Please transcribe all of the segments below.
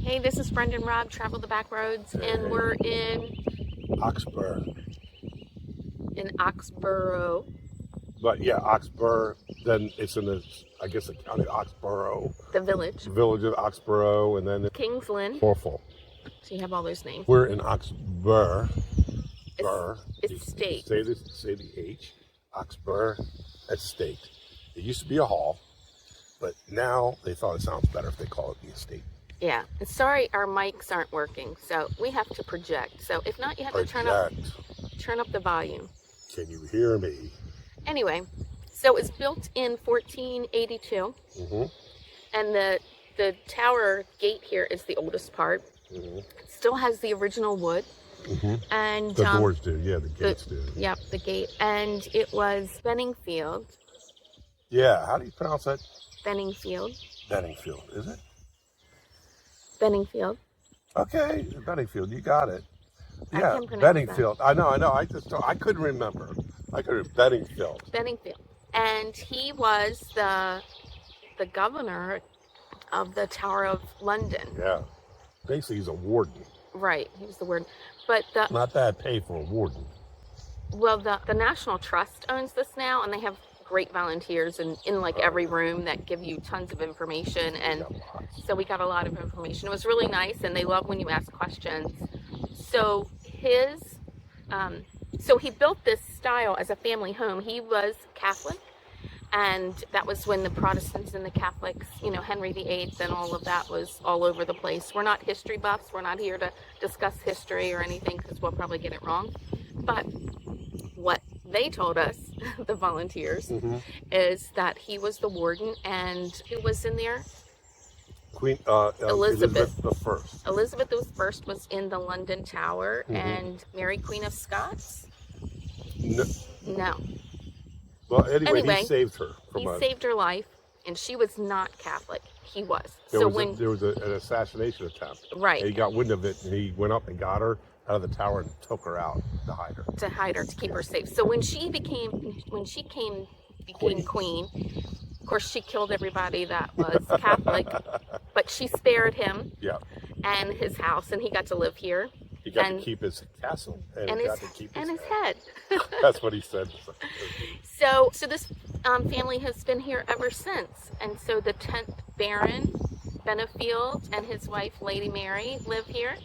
Hey, this is Brenda and Rob, Travel the Back Roads, and we're in Oxburgh. Oxborough. But yeah, Oxburgh, then it's in the, I guess the county of Oxborough. The village. Village of Oxborough, and then Kingsland. Norfolk. So you have all those names. We're in Oxburgh. Estate. Say the H. Oxburgh Estate. It used to be a hall, but now they thought it sounds better if they call it the estate. Yeah. And sorry, our mics aren't working, so we have to project. So if not, you have to turn up the volume. Can you hear me? Anyway, so it was built in 1482, and the tower gate here is the oldest part. It still has the original wood. And the doors do, yeah, the gates do. Yep, the gate. And it was Benningfield. Yeah, how do you pronounce that? Benningfield. Benningfield, is it? Benningfield. Okay, Benningfield, you got it. Yeah, I Benningfield. I know. I couldn't remember. Benningfield. Benningfield. And he was the governor of the Tower of London. Yeah. Basically, he's a warden. Right, he was the warden. But not bad pay for a warden. Well, the National Trust owns this now, and they have great volunteers in like every room that give you tons of information. And so we got a lot of information. It was really nice, and they love when you ask questions. So so he built this style as a family home. He was Catholic, and that was when the Protestants and the Catholics, Henry VIII and all of that was all over the place. We're not history buffs. We're not here to discuss history or anything because we'll probably get it wrong. But what they told us, the volunteers, is that he was the warden, and who was in there? Queen Elizabeth the First. Elizabeth the First was in the London Tower, and Mary Queen of Scots? No. Well, anyway, he saved her. He saved her life, and she was not Catholic. He was. There was an assassination attempt. Right. And he got wind of it, and he went up and got her out of the tower and took her out to hide her. To keep her safe. So when she became queen, of course she killed everybody that was Catholic, but she spared him. Yeah. And his house, and he got to live here. He got to keep his castle and he got to keep his head. That's what he said. So this family has been here ever since, and so the 10th Baron Benefield and his wife Lady Mary live here,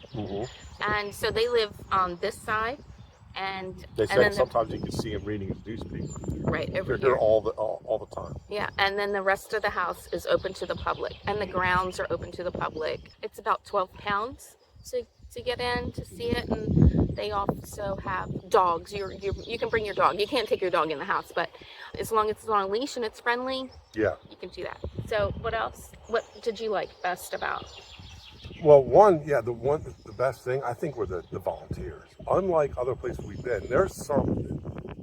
and so they live on this side. And they said sometimes you can see him reading his newspaper. Right over here. They're here all the time. Yeah, and then the rest of the house is open to the public, and the grounds are open to the public. It's about £12 to get in to see it, and they also have dogs. You can bring your dog. You can't take your dog in the house, but as long as it's on a leash and it's friendly, you can do that. So what else? What did you like best about? Well, the best thing I think were the volunteers. Unlike other places we've been, there's some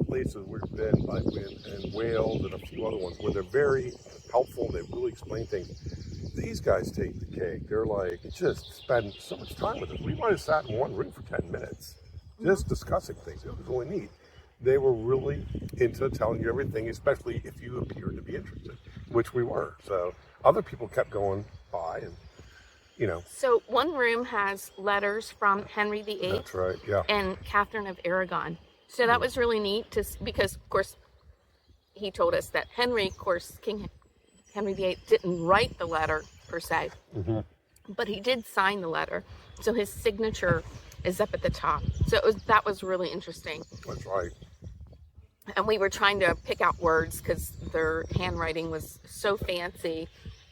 places we've been, like in Wales and a few other ones, where they're very helpful. They really explain things. These guys take the cake. They're like, just spend so much time with us. We might have sat in one room for 10 minutes, just discussing things. It was really neat. They were really into telling you everything, especially if you appeared to be interested, which we were. So other people kept going by and, So one room has letters from Henry VIII. That's right, yeah. And Catherine of Aragon. So that was really neat because, of course, he told us that King Henry VIII didn't write the letter per se, but he did sign the letter. So his signature is up at the top. So that was really interesting. That's right. And we were trying to pick out words because their handwriting was so fancy.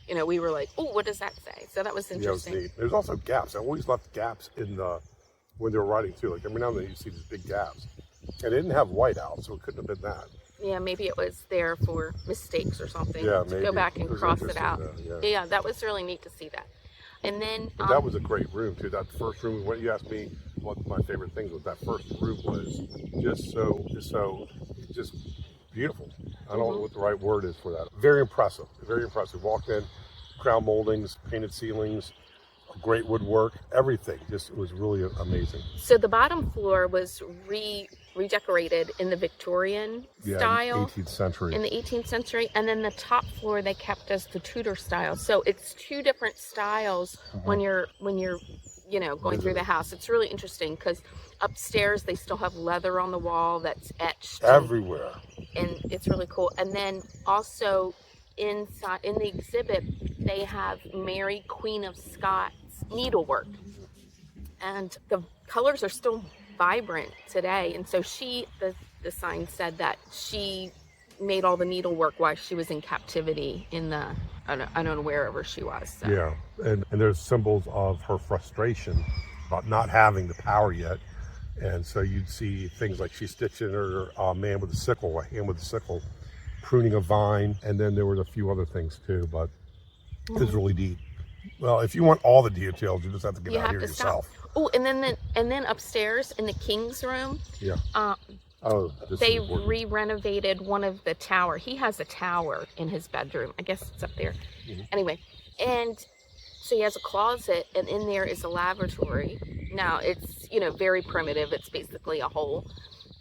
We were like, oh, what does that say? So that was interesting. Yeah, it was neat. There's also gaps. I always left gaps when they were writing too. Like every now and then you see these big gaps. And it didn't have white out, so it couldn't have been that. Yeah, maybe it was there for mistakes or something. Yeah, to go back and cross it out. Yeah, that was really neat to see that. And then that was a great room too. That first room. When you asked me what my favorite thing was, that first room was just beautiful. I don't know what the right word is for that. Very impressive. Very impressive. Walked in, crown moldings, painted ceilings, great woodwork, everything. It was really amazing. So the bottom floor was redecorated in the Victorian Yeah, style. 18th century. In the 18th century, and then the top floor they kept as the Tudor style. So it's two different styles when you're going through the house. It's really interesting because upstairs they still have leather on the wall that's etched Everywhere. and it's really cool. And then also inside in the exhibit they have Mary Queen of Scots needlework, and the colors are still vibrant today. And so the sign said that she made all the needlework while she was in captivity in the I don't know wherever she was. So. Yeah, and there's symbols of her frustration about not having the power yet. And so you'd see things like she's stitching her man with a sickle, a hand with a sickle, pruning a vine, and then there were a few other things too, but it's really deep. Well, if you want all the details, you just have to get out here yourself. Oh, and then upstairs in the king's room, they re-renovated one of the tower. He has a tower in his bedroom. I guess it's up there. Anyway, and so he has a closet, and in there is a lavatory. Now it's very primitive. It's basically a hole,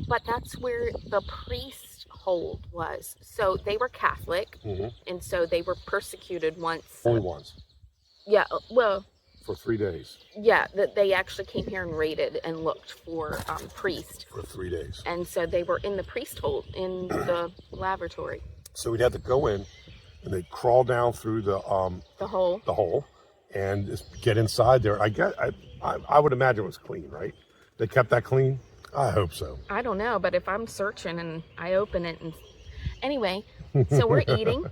but that's where the priest hold was. So they were Catholic, and so they were persecuted once. Only once. Yeah. Well. For 3 days. Yeah, that they actually came here and raided and looked for priest. For 3 days. And so they were in the priest hole in the lavatory. So we'd have to go in, and they'd crawl down through the hole. The hole, and just get inside there. I would imagine it was clean, right? They kept that clean? I hope so. I don't know, but if I'm searching and I open it and anyway, so we're eating.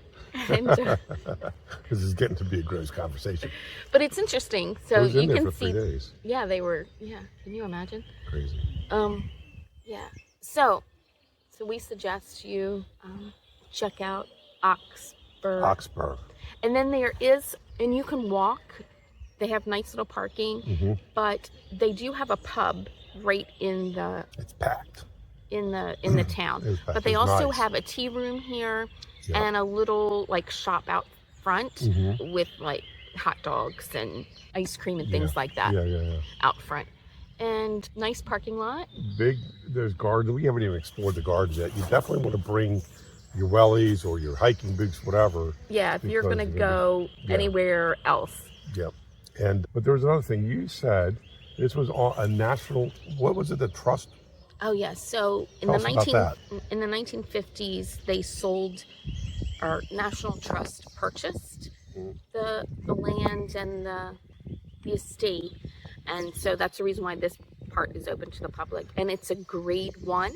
And, this is getting to be a gross conversation. But it's interesting. So you can for 3 days. Yeah, they were. Yeah, can you imagine? Crazy. Yeah. So we suggest you check out Oxburgh. Oxburgh. And then there is, and you can walk. They have nice little parking, but they do have a pub right in the. It's packed. In the town, but they also have a tea room here. Yep. And a little like shop out front with like hot dogs and ice cream and things like that out front. And nice parking lot. There's gardens. We haven't even explored the gardens yet. You definitely want to bring your wellies or your hiking boots, whatever. Yeah, if you're going to go anywhere else. Yep. But there was another thing. You said this was a national, what was it, the trust? Oh yeah, so in the 1950s, they sold, or National Trust purchased the land and the estate, and so that's the reason why this part is open to the public. And it's a Grade 1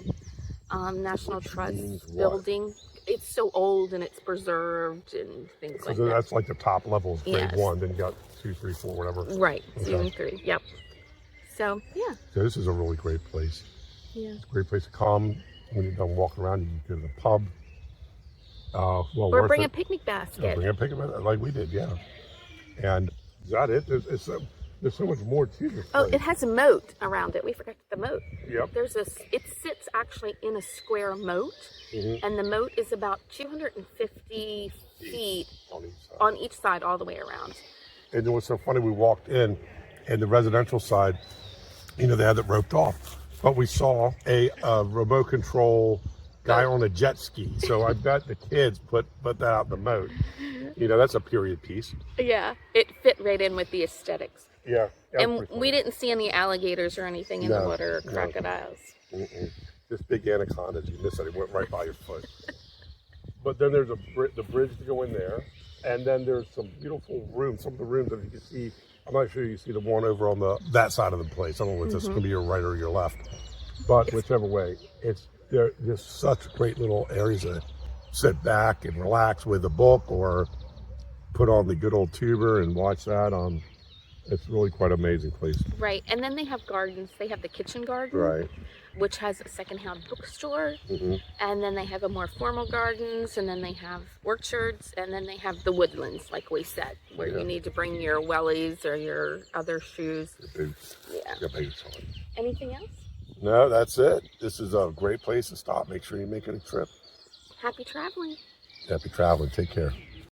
National Trust building. It's so old and it's preserved and things like that. So that's like the top level is Grade 1. Then you got 2, 3, 4, whatever. Right, 2 and 3. Yep. So yeah. So this is a really great place. Yeah. It's a great place to come. When you're done walking around, you can go to the pub. Or bring a picnic basket. Yeah, bring a picnic basket like we did, yeah. And is that it? There's so much more to this place. It has a moat around it. We forgot the moat. Yep. It sits actually in a square moat, and the moat is about 250 feet on each side all the way around. And it was so funny, we walked in, and the residential side, they had it roped off. But we saw a remote control guy on a jet ski. So I bet the kids put that out in the moat. That's a period piece. Yeah, it fit right in with the aesthetics. Yeah. And we didn't see any alligators or anything in the water, or crocodiles. Just big anacondas. You missed it. It went right by your foot. But then there's the bridge to go in there. And then there's some beautiful rooms. Some of the rooms that you can see. I'm not sure you see the one over on that side of the place. I don't know if it's going to be your right or your left. But whichever way, they're just such great little areas to sit back and relax with a book or put on the good old tuber and watch that. It's really quite an amazing place. Right. And then they have gardens. They have the kitchen garden. Right. Which has a secondhand bookstore, and then they have a more formal gardens, and then they have orchards, and then they have the woodlands, like we said, where you need to bring your wellies or your other shoes. Your boots. Yeah. Your boots on. Anything else? No, that's it. This is a great place to stop. Make sure you make it a trip. Happy traveling. Happy traveling. Take care.